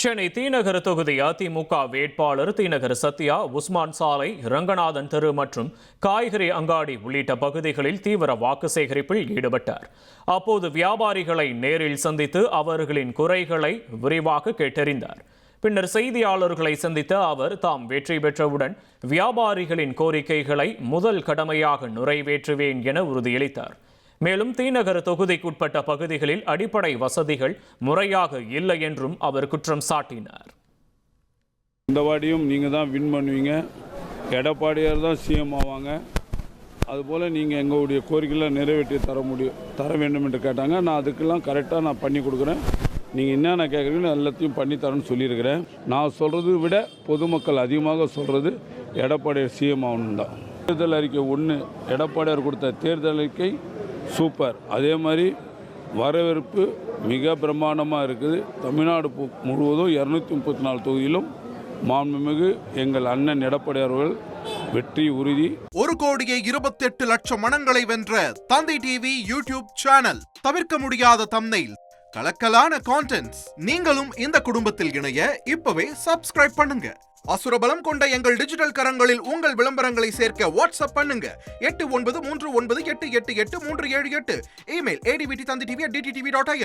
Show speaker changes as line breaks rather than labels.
சென்னை தீநகர் தொகுதி அதிமுக வேட்பாளர் தீநகர் சத்யா, உஸ்மான் சாலை, ரங்கநாதன் தெரு மற்றும் காய்கறி அங்காடி உள்ளிட்ட பகுதிகளில் தீவிர வாக்கு சேகரிப்பில் ஈடுபட்டார். அப்போது வியாபாரிகளை நேரில் சந்தித்து அவர்களின் குறைகளை விரிவாக கேட்டறிந்தார். பின்னர் செய்தியாளர்களை சந்தித்த அவர் தாம் வெற்றி பெற்றவுடன் வியாபாரிகளின் கோரிக்கைகளை முதல் கடமையாக நிறைவேற்றுவேன் என உறுதியளித்தார். மேலும் தீநகர் தொகுதிக்குட்பட்ட பகுதிகளில் அடிப்படை வசதிகள் முறையாக இல்லை என்றும் அவர் குற்றம் சாட்டினார்.
இந்த வாடியும் நீங்கள் தான் வின் பண்ணுவீங்க, எடப்பாடியார் தான் சிஎம் ஆவாங்க, அதுபோல் நீங்கள் எங்களுடைய கோரிக்கைகளை நிறைவேற்றி தர வேண்டும் என்று கேட்டாங்க. நான் அதுக்கெல்லாம் கரெக்டாக நான் பண்ணி கொடுக்குறேன். நீங்கள் என்னென்ன கேட்குறீங்களோ எல்லாத்தையும் பண்ணித்தரேன்னு சொல்லியிருக்கிறேன். நான் சொல்கிறத விட பொதுமக்கள் அதிகமாக சொல்கிறது எடப்பாடியார் சிஎம் ஆகணும் தான். தேர்தல் அறிக்கை 1 எடப்பாடியார் கொடுத்த தேர்தல் அறிக்கை சூப்பர். அதே மாதிரி வரவேற்பு மிக பிரம்மாண்டமாக இருக்குது. தமிழ்நாடு முழுவதும் 234 தொகுதியிலும் மாண்புமிகு எங்கள் அண்ணன் எடப்பாடியார் அவர்கள் வெற்றி உறுதி.
1,28,00,000 மனங்களை வென்ற தந்தி டிவி யூடியூப் சேனல். தவிர்க்க முடியாத தம்ப்நெயில், கலக்கலான கான்டென்ட்ஸ். நீங்களும் இந்த குடும்பத்தில் இணைய இப்பவே சப்ஸ்கிரைப் பண்ணுங்க. அசுரபலம் கொண்ட எங்கள் டிஜிட்டல் கரங்களில் உங்கள் விளம்பரங்களை சேர்க்க வாட்ஸ்அப் பண்ணுங்க. 8939888378. Email advtthanditv@dttv.in.